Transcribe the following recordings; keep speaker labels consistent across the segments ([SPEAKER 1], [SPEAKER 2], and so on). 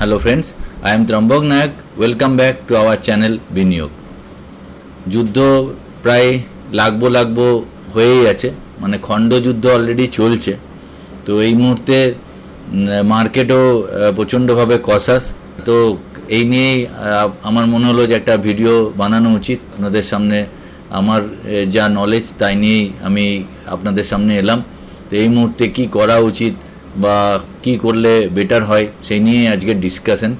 [SPEAKER 1] Hello friends, I am Trambok Nayak. Welcome back to our channel বিনিয়োগ। যুদ্ধ প্রায় লাগবো হয়েই আছে, মানে খণ্ডযুদ্ধ অলরেডি চলছে। তো এই মুহূর্তে মার্কেটও প্রচণ্ডভাবে কসাস। তো এই নিয়েই আমার মনে হলো যে একটা ভিডিও বানানো উচিত আপনাদের সামনে। আমার যা নলেজ তাই নিয়েই আমি আপনাদের সামনে এলাম। তো এই মুহূর্তে কি করা উচিত বা কি করলে বেটার হয় সেই নিয়ে আজকের ডিসকাশন।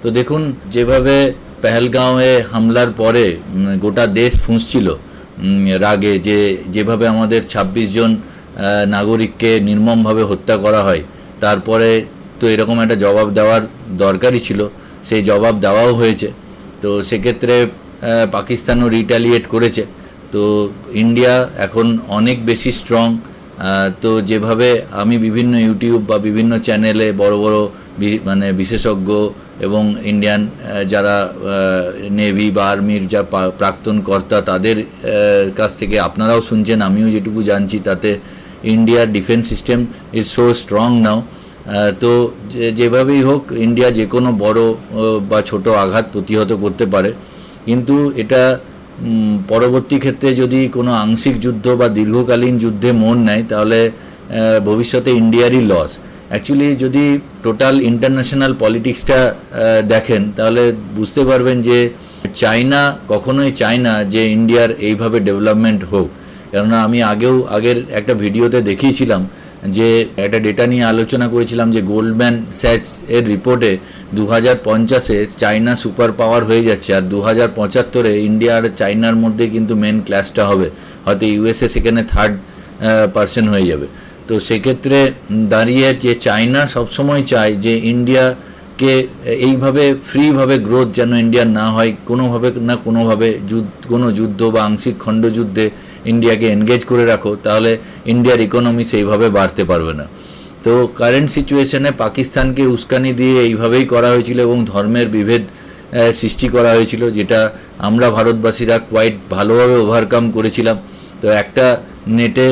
[SPEAKER 1] তো দেখুন, যেভাবে পেহেলগাঁওয়ে হামলার পরে গোটা দেশ ফুঁসছিল রাগে, যেভাবে আমাদের ২৬ জন নাগরিককে নির্মমভাবে হত্যা করা হয়, তারপরে তো এরকম একটা জবাব দেওয়ার দরকারই ছিল, সেই জবাব দেওয়াও হয়েছে। তো সেক্ষেত্রে পাকিস্তানও রিটালিয়েট করেছে। তো ইন্ডিয়া এখন অনেক বেশি স্ট্রং। তো যেভাবে আমি বিভিন্ন ইউটিউব বা বিভিন্ন চ্যানেলে বড় বড় মানে বিশেষজ্ঞ এবং ইন্ডিয়ান যারা নেভি বা আর্মির যা প্রাক্তন কর্তা তাদের কাছ থেকে আপনারাও শুনছেন, আমিও যেটুকু জানছি, তাতে ইন্ডিয়ার defence system is so strong now. তো যেভাবেই হোক ইন্ডিয়া যে কোনো বড় বা ছোট আঘাত প্রতিহত করতে পারে, কিন্তু এটা পরবর্তী ক্ষেত্রে যদি কোনো আংশিক যুদ্ধ বা দীর্ঘকালীন যুদ্ধে মন নেয়, তাহলে ভবিষ্যতে ইন্ডিয়ারই লস। অ্যাকচুয়ালি যদি টোটাল ইন্টারন্যাশনাল পলিটিক্সটা দেখেন, তাহলে বুঝতে পারবেন যে চায়না কখনোই চায় না যে ইন্ডিয়ার এইভাবে ডেভেলপমেন্ট হোক। কেননা আমি আগের একটা ভিডিওতে দেখিয়েছিলাম যে একটা ডেটা নিয়ে আলোচনা করেছিলাম যে গোল্ডম্যান স্যাচস এর রিপোর্টে 2050-এ চায়না সুপার পাওয়ার হয়ে যাচ্ছে, আর 2075-এ ইন্ডিয়া আর চায়নার মধ্যে কিন্তু মেন ক্ল্যাশটা হবে। হয়তো ইউএসএ সেখানে থার্ড পার্সন হয়ে যাবে। তো সেক্ষেত্রে দাঁড়িয়ে যে চায়না সবসময় চায় যে ইন্ডিয়াকে এইভাবে ফ্রিভাবে গ্রোথ যেন ইন্ডিয়ার না হয়, কোনোভাবে কোনো যুদ্ধ বা আংশিক খণ্ডযুদ্ধে ইন্ডিয়াকে এনগেজ করে রাখো, তাহলে ইন্ডিয়ার ইকোনমি সেইভাবে বাড়তে পারবে না। তো কারেন্ট সিচুয়েশনে পাকিস্তানকে উস্কানি দিয়ে এইভাবেই করা হয়েছিল এবং ধর্মের বিভেদ সৃষ্টি করা হয়েছিল, যেটা আমরা ভারতবাসীরা কোয়াইট ভালোভাবে ওভারকাম করেছিলাম। তো একটা নেটে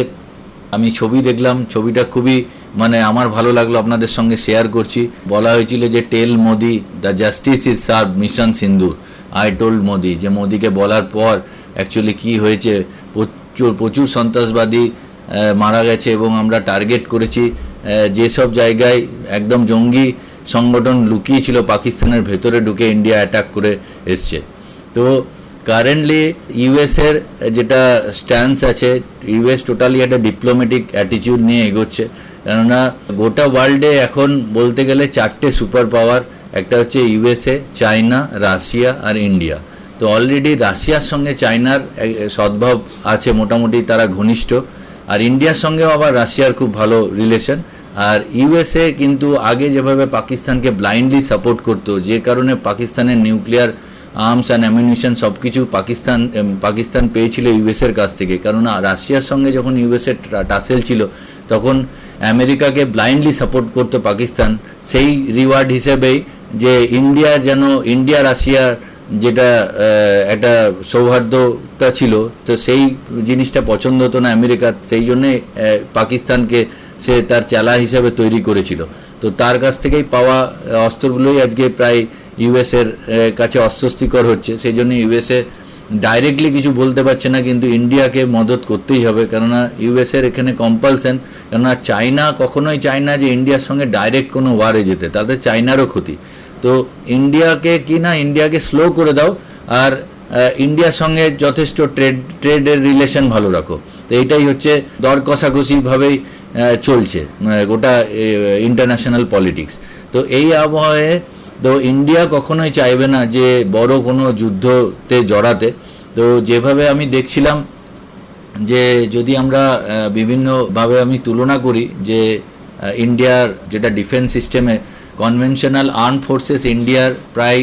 [SPEAKER 1] আমি ছবি দেখলাম, ছবিটা খুবই মানে আমার ভালো লাগলো, আপনাদের সঙ্গে শেয়ার করছি। বলা হয়েছিল যে tell Modi the justice is serve mission Sindoor. I told Modi, যে মোদিকে বলার পর অ্যাকচুয়ালি কি হয়েছে, প্রচুর সন্ত্রাসবাদী মারা গেছে এবং আমরা টার্গেট করেছি যেসব জায়গায় একদম জঙ্গি সংগঠন লুকিয়ে ছিল, পাকিস্তানের ভেতরে ঢুকে ইন্ডিয়া অ্যাটাক করে এসছে। তো কারেন্টলি ইউএসের যেটা স্ট্যান্স আছে, ইউএস টোটালি একটা ডিপ্লোম্যাটিক অ্যাটিটিউড নিয়ে এগোচ্ছে। কেননা গোটা ওয়ার্ল্ডে এখন বলতে গেলে 4টে সুপার পাওয়ার, একটা হচ্ছে ইউএসএ, চায়না, রাশিয়া আর ইন্ডিয়া। তো অলরেডি রাশিয়ার সঙ্গে চায়নার সদ্ভাব আছে, মোটামুটি তারা ঘনিষ্ঠ। আর ইন্ডিয়ার সঙ্গেও আবার রাশিয়ার খুব ভালো রিলেশন। আর ইউএসএ কিন্তু আগে যেভাবে পাকিস্তানকে ব্লাইন্ডলি সাপোর্ট করতো, যে কারণে পাকিস্তানের নিউক্লিয়ার আর্মস অ্যান্ড অ্যামিউনিশন সব কিছু পাকিস্তান পেয়েছিল ইউএসএর কাছ থেকে। কেননা রাশিয়ার সঙ্গে যখন ইউএসএর টাসেল ছিল, তখন আমেরিকাকে ব্লাইন্ডলি সাপোর্ট করতো পাকিস্তান, সেই রিওয়ার্ড হিসেবেই যে ইন্ডিয়া রাশিয়ার যেটা একটা সৌহার্দ্যতা ছিল, তো সেই জিনিসটা পছন্দ হতো না আমেরিকার, সেই জন্যে পাকিস্তানকে সে তার চালা হিসাবে তৈরি করেছিল। তো তার কাছ থেকেই পাওয়া অস্ত্রগুলোই আজকে প্রায় ইউএসের কাছে অস্বস্তিকর হচ্ছে। সেই জন্য ইউএসএ ডাইরেক্টলি কিছু বলতে পারছে না, কিন্তু ইন্ডিয়াকে মদত করতেই হবে, কেননা ইউএসএর এখানে কম্পালশন। কেননা চায়না কখনোই চায় না যে ইন্ডিয়ার সঙ্গে ডাইরেক্ট কোনো ওয়ারে যেতে, তাদের চায়নারও ক্ষতি। তো ইন্ডিয়াকে স্লো করে দাও, আর ইন্ডিয়ার সঙ্গে যথেষ্ট ট্রেডের রিলেশন ভালো রাখো। তো এইটাই হচ্ছে দর কষাকষিভাবেই চলছে গোটা ইন্টারন্যাশনাল পলিটিক্স। তো এই আবহাওয়ায় তো ইন্ডিয়া কখনোই চাইবে না যে বড় কোনো যুদ্ধতে জড়াতে। তো যেভাবে আমি দেখছিলাম যে যদি আমরা বিভিন্নভাবে আমি তুলনা করি যে ইন্ডিয়ার যেটা ডিফেন্স সিস্টেমে কনভেনশনাল আর্ম ফোর্সেস ইন্ডিয়ার প্রায়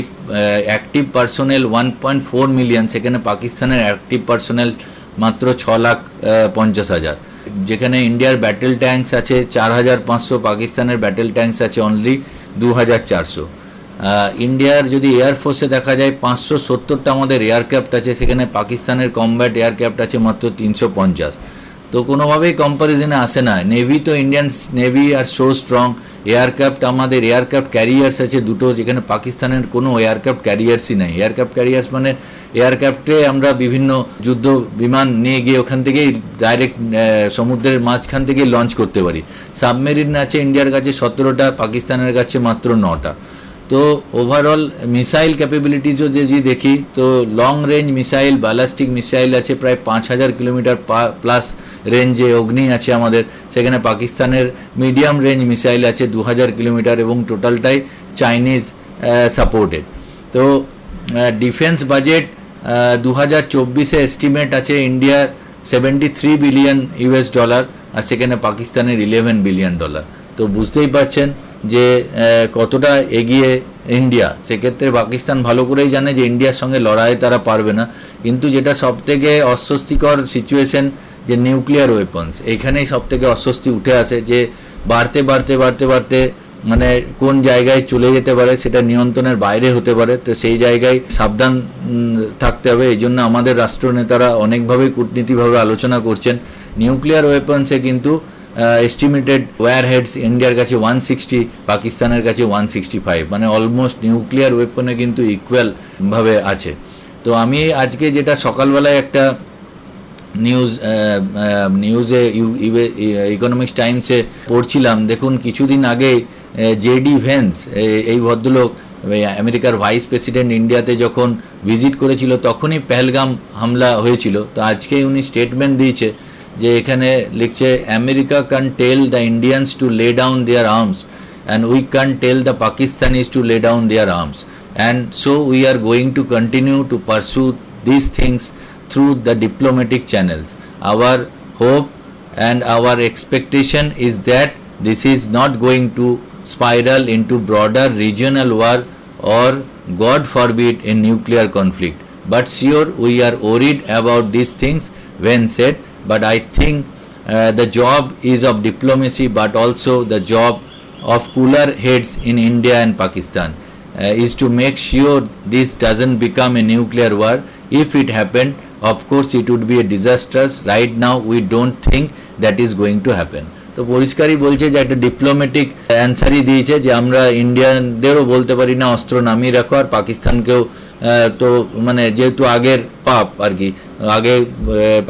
[SPEAKER 1] অ্যাক্টিভ পার্সোনেল 1.4 মিলিয়ন, সেখানে পাকিস্তানের অ্যাক্টিভ পার্সোনেল মাত্র 6,50,000। যেখানে ইন্ডিয়ার ব্যাটেল ট্যাঙ্কস আছে 4,500, পাকিস্তানের ব্যাটেল ট্যাঙ্কস আছে অনলি 2,400। ইন্ডিয়ার যদি এয়ারফোর্সে দেখা যায় 570টা আমাদের এয়ারক্রাফট আছে, সেখানে পাকিস্তানের কমব্যাট এয়ারক্রাফট আছে মাত্র 350। তো কোনোভাবেই কম্পারিজনে আসে না। নেভি তো ইন্ডিয়ান নেভি আর সো স্ট্রং, এয়ারক্রাফট আমাদের এয়ারক্রাফট ক্যারিয়ার্স আছে দুটো, যেখানে পাকিস্তানের কোনো এয়ারক্রাফট ক্যারিয়ার্সই নাই। এয়ারক্রাফট ক্যারিয়ার্স মানে এয়ারক্রাফটে আমরা বিভিন্ন যুদ্ধ বিমান নিয়ে গিয়ে ওখান থেকেই ডাইরেক্ট সমুদ্রের মাঝখান থেকেই লঞ্চ করতে পারি। সাবমেরিন আছে ইন্ডিয়ার কাছে 17টা, পাকিস্তানের কাছে মাত্র 9টা। তো ওভারঅল মিসাইল ক্যাপাবিলিটিসও যদি দেখি তো long range missile, ballistic missile আছে প্রায় 5000 কিলোমিটার প্লাস রেঞ্জে অগ্নি আছে আমাদের, সেখানে পাকিস্তানের মিডিয়াম রেঞ্জ মিসাইল আছে 2000 কিলোমিটার এবং টোটালটাই চাইনিজ সাপোর্টেড। তো ডিফেন্স বাজেট 2024-এ এস্টিমেট আছে ইন্ডিয়ার $73 বিলিয়ন আর সেখানে পাকিস্তানের $11 বিলিয়ন। তো বুঝতেই পারছেন যে কতটা এগিয়ে ইন্ডিয়া। সেক্ষেত্রে পাকিস্তান ভালো করেই জানে যে ইন্ডিয়ার সঙ্গে লড়াই তারা পারবে না। কিন্তু যেটা সবথেকে অস্বস্তিকর সিচুয়েশন যে নিউক্লিয়ার ওয়েপন্স, এইখানেই সবথেকে অস্বস্তি উঠে আসে যে বাড়তে বাড়তে বাড়তে বাড়তে মানে কোন জায়গায় চলে যেতে পারে সেটা নিয়ন্ত্রণের বাইরে হতে পারে। তো সেই জায়গায় সাবধান থাকতে হবে। এই জন্য আমাদের রাষ্ট্রনেতারা অনেকভাবেই কূটনীতিভাবে আলোচনা করছেন। নিউক্লিয়ার ওয়েপন্সে কিন্তু এস্টিমেটেড ওয়্যার হেডস ইন্ডিয়ার কাছে 160, পাকিস্তানের কাছে 165, মানে অলমোস্ট নিউক্লিয়ার ওয়েপনে কিন্তু ইকুয়ালভাবে আছে। তো আমি আজকে যেটা সকালবেলায় একটা নিউজে ইকোনমিক্স টাইমসে পড়ছিলাম, দেখুন কিছুদিন আগে জেডি ভেন্স এই ভদ্রলোক আমেরিকার ভাইস প্রেসিডেন্ট ইন্ডিয়াতে যখন ভিজিট করেছিল তখনই পেহেলগাম হামলা হয়েছিল। তো আজকে উনি স্টেটমেন্ট দিয়েছে যে এখানে লিখছে America can tell the Indians to lay down their arms and we can tell the Pakistanis to lay down their arms and so we are going to continue to pursue this things through the diplomatic channels. Our hope and our expectation is that this is not going to spiral into broader regional war or, God forbid, a nuclear conflict. But sure, we are worried about these things when said, but I think the job is of diplomacy, but also the job of cooler heads in India and Pakistan is to make sure this doesn't become a nuclear war. If it happened, of course it would be a disaster. Right now we don't think that is going to happen. তো পরিষ্কারই বলছে যে একটা diplomatic অ্যান্সারই দিয়েছে যে আমরা ইন্ডিয়ানদেরও বলতে পারি না অস্ত্র নামিয়ে রাখো, আর পাকিস্তানকেও তো মানে যেহেতু আগের পাপ আর কি, আগে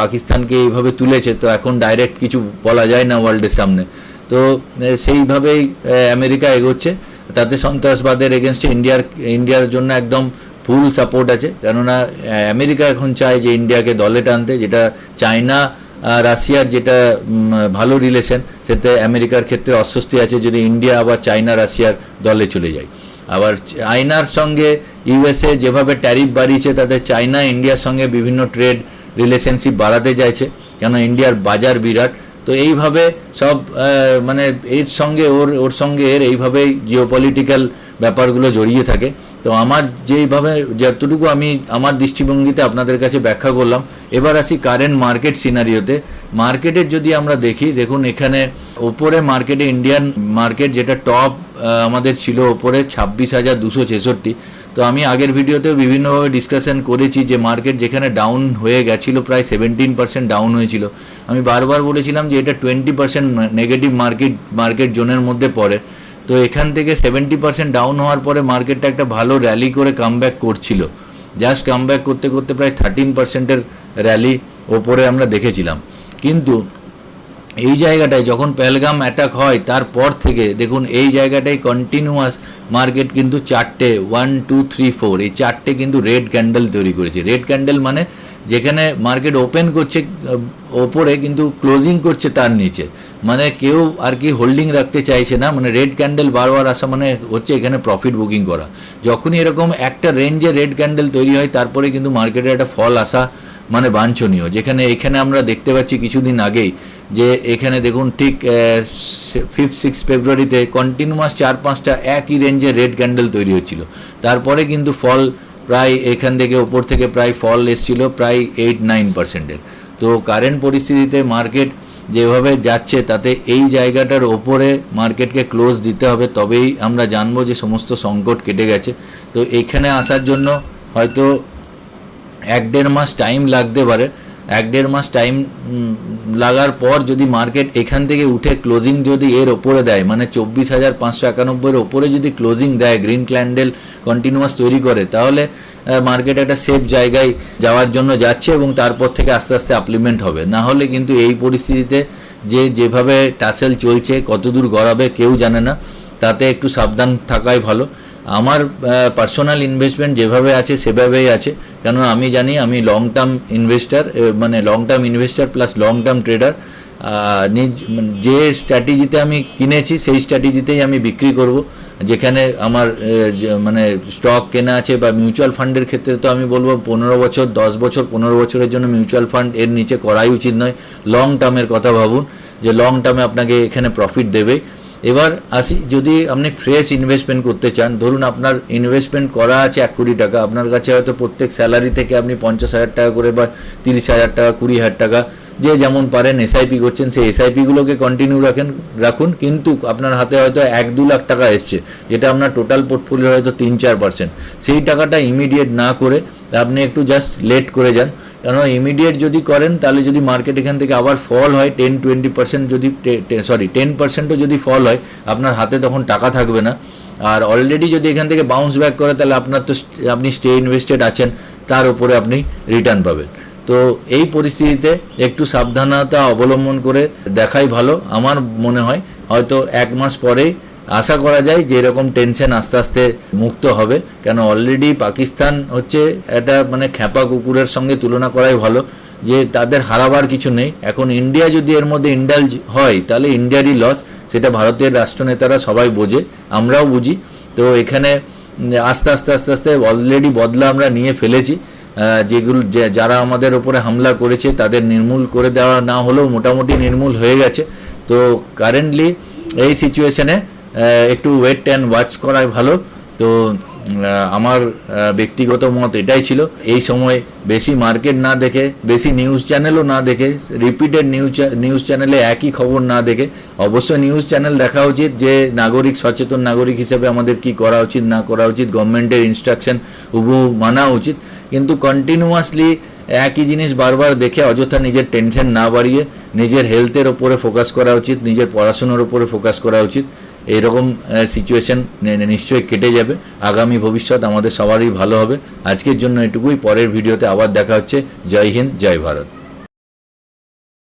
[SPEAKER 1] পাকিস্তানকে এইভাবে তুলেছে তো এখন ডাইরেক্ট কিছু বলা যায় না ওয়ার্ল্ডের সামনে। তো সেইভাবেই আমেরিকা এগোচ্ছে। তাতে সন্ত্রাসবাদের এগেনস্টে ইন্ডিয়ার জন্য একদম ফুল সাপোর্ট আছে, কেননা আমেরিকা এখন চায় যে ইন্ডিয়াকে দলে টানতে। যেটা চায়না রাশিয়ার যেটা ভালো রিলেশন, সেতে আমেরিকার ক্ষেত্রে অস্বস্তি আছে যদি ইন্ডিয়া আবার চায়না রাশিয়ার দলে চলে যায়। আবার চায়নার সঙ্গে ইউএসএ যেভাবে ট্যারিফ বাড়িয়েছে তাতে চায়না ইন্ডিয়ার সঙ্গে বিভিন্ন ট্রেড রিলেশনশিপ বাড়াতে চাইছে, কেন ইন্ডিয়ার বাজার বিরাট। তো এইভাবে সব মানে এর সঙ্গে ওর সঙ্গে এইভাবেই জিওপলিটিক্যাল ব্যাপারগুলো জড়িয়ে থাকে। তো আমার যেইভাবে যতটুকু আমি আমার দৃষ্টিভঙ্গিতে আপনাদের কাছে ব্যাখ্যা করলাম, এবার আসি কারেন্ট মার্কেট সিনারিওতে। মার্কেটের যদি আমরা দেখি, দেখুন এখানে ওপরে মার্কেটে ইন্ডিয়ান মার্কেট যেটা টপ আমাদের ছিল ওপরে 26,266। তো আমি আগের ভিডিওতেও বিভিন্নভাবে ডিসকাশন করেছি যে মার্কেট যেখানে ডাউন হয়ে গেছিলো, প্রায় 17% ডাউন হয়েছিল। আমি বারবার বলেছিলাম যে এটা 20% নেগেটিভ মার্কেট জোনের মধ্যে পড়ে। তো এখান থেকে 70% ডাউন হওয়ার পরে মার্কেটটা একটা ভালো র্যালি করে কামব্যাক করছিল। জাস্ট কামব্যাক করতে করতে প্রায় 13%-এর র্যালি ওপরে আমরা দেখেছিলাম। কিন্তু এই জায়গাটায় যখন পেহেলগাম অ্যাটাক হয় তারপর থেকে দেখুন এই জায়গাটায় কন্টিনিউয়াস মার্কেট কিন্তু 4টে 1 2 3 4 এই 4টে কিন্তু রেড ক্যান্ডেল তৈরি করেছে। রেড ক্যান্ডেল মানে যেখানে মার্কেট ওপেন করছে ওপরে কিন্তু ক্লোজিং করছে তার নিচে, মানে কেউ আর কি হোল্ডিং রাখতে চাইছে না। মানে রেড ক্যান্ডেল বারবার আসা মানে হচ্ছে এখানে প্রফিট বুকিং করা। যখনই এরকম একটা রেঞ্জে রেড ক্যান্ডেল তৈরি হয় তারপরে কিন্তু মার্কেটে একটা ফল আসা মানে বাঞ্ছনীয়। যেখানে এখানে আমরা দেখতে পাচ্ছি কিছুদিন আগেই যে এখানে দেখুন ঠিক 5-6 ফেব্রুয়ারিতে কন্টিনিউয়াস 4-5টা একই রেঞ্জে রেড ক্যান্ডেল তৈরি হচ্ছিল। তারপরে কিন্তু ফল প্রায় এখান থেকে ওপর থেকে প্রায় ফল এসছিল প্রায় 8-9%-এর। তো কারেন্ট পরিস্থিতিতে মার্কেট যেভাবে যাচ্ছে তাতে এই জায়গাটার ওপরে মার্কেটকে ক্লোজ দিতে হবে, তবেই আমরা জানবো যে সমস্ত সংকট কেটে গেছে। তো এখানে আসার জন্য হয়তো 1-1.5 মাস টাইম লাগতে পারে। 1-1.5 মাস টাইম লাগার পর যদি মার্কেট এখান থেকে উঠে ক্লোজিং যদি এর ওপরে দেয়, মানে 24,591 ওপরে যদি ক্লোজিং দেয়, গ্রিন ক্যান্ডেল কন্টিনিউয়াস তৈরি করে, তাহলে মার্কেট একটা সেফ জায়গায় যাওয়ার জন্য যাচ্ছে এবং তারপর থেকে আস্তে আস্তে আপলিমেন্ট হবে। না হলে কিন্তু এই পরিস্থিতিতে যেভাবে টাসেল চলছে কতদূর গড়াবে কেউ জানে না, তাতে একটু সাবধান থাকাই ভালো। আমার পার্সোনাল ইনভেস্টমেন্ট যেভাবে আছে সেভাবেই আছে, কেন আমি জানি আমি লং টার্ম ইনভেস্টার, মানে long term investor plus long term trader. যে স্ট্র্যাটেজিতে আমি কিনেছি সেই স্ট্র্যাটেজিতেই আমি বিক্রি করব। যেখানে আমার মানে স্টক কেনা আছে বা মিউচুয়াল ফান্ডের ক্ষেত্রে তো আমি বলবো 15 বছর 10 বছর 15 বছরের জন্য মিউচুয়াল ফান্ড এর নিচে করাই উচিত নয়। লং টার্মের কথা ভাবুন যে লং টার্মে আপনাকে এখানে প্রফিট দেবে। এবার আসি, যদি আপনি ফ্রেশ ইনভেস্টমেন্ট করতে চান, ধরুন আপনার ইনভেস্টমেন্ট করা আছে 1 কোটি টাকা, আপনার কাছে হয়তো প্রত্যেক স্যালারি থেকে আপনি 50,000 টাকা করে বা 30,000 টাকা 20,000 টাকা যে যেমন পারেন এসআইপি করছেন, সেই এসআইপিগুলোকে কন্টিনিউ রাখুন, কিন্তু আপনার হাতে হয়তো 1-2 লাখ টাকা এসছে, যেটা আপনার টোটাল পোর্টফোলিও হয়তো 3-4%। সেই টাকাটা ইমিডিয়েট না করে আপনি একটু জাস্ট লেট করে যান, কেন ইমিডিয়েট যদি করেন তাহলে যদি মার্কেট এখান থেকে আবার ফল হয় 10-20%, যদি 10%ও যদি ফল হয়, আপনার হাতে তখন টাকা থাকবে না। আর অলরেডি যদি এখান থেকে বাউন্স ব্যাক করে তাহলে আপনার তো আপনি স্টে ইনভেস্টেড আছেন, তার উপরে আপনি রিটার্ন পাবেন। তো এই পরিস্থিতিতে একটু সাবধানতা অবলম্বন করে দেখাই ভালো আমার মনে হয়। হয়তো 1 মাস পরেই আশা করা যায় যে এরকম টেনশন আস্তে আস্তে মুক্ত হবে, কেন অলরেডি পাকিস্তান হচ্ছে একটা মানে খ্যাপা কুকুরের সঙ্গে তুলনা করাই ভালো, যে তাদের হারাবার কিছু নেই। এখন ইন্ডিয়া যদি এর মধ্যে ইন্ডালজ হয় তাহলে ইন্ডিয়ারই লস, সেটা ভারতের রাষ্ট্রনেতারা সবাই বোঝে, আমরাও বুঝি। তো এখানে আস্তে আস্তে আস্তে আস্তে অলরেডি বদলা আমরা নিয়ে ফেলেছি। যেগুলো যারা আমাদের ওপরে হামলা করেছে তাদের নির্মূল করে দেওয়া না হলেও মোটামুটি নির্মূল হয়ে গেছে। তো কারেন্টলি এই সিচুয়েশনে একটু ওয়েট অ্যান্ড ওয়াচ করাই ভালো। তো আমার ব্যক্তিগত মত এটাই ছিল। এই সময় বেশি মার্কেট না দেখে, বেশি নিউজ চ্যানেলও না দেখে, রিপিটেড নিউজ চ্যানেলে একই খবর না দেখে, অবশ্যই নিউজ চ্যানেল দেখা উচিত যে নাগরিক, সচেতন নাগরিক হিসেবে আমাদের কি করা উচিত না করা উচিত, গভর্নমেন্টের ইনস্ট্রাকশন হুবহু মানা উচিত। কিন্তু কন্টিনিউয়াসলি একই জিনিস বারবার দেখে অযথা নিজের টেনশন না বাড়িয়ে নিজের হেলথের ওপরে ফোকাস করা উচিত, নিজের পড়াশোনার ওপরে ফোকাস করা উচিত। এইরকম সিচুয়েশন নিশ্চয়ই কেটে যাবে, আগামী ভবিষ্যৎ আমাদের সবারই ভালো হবে। আজকের জন্য এটুকুই, পরের ভিডিওতে আবার দেখা হচ্ছে। জয় হিন্দ, জয় ভারত।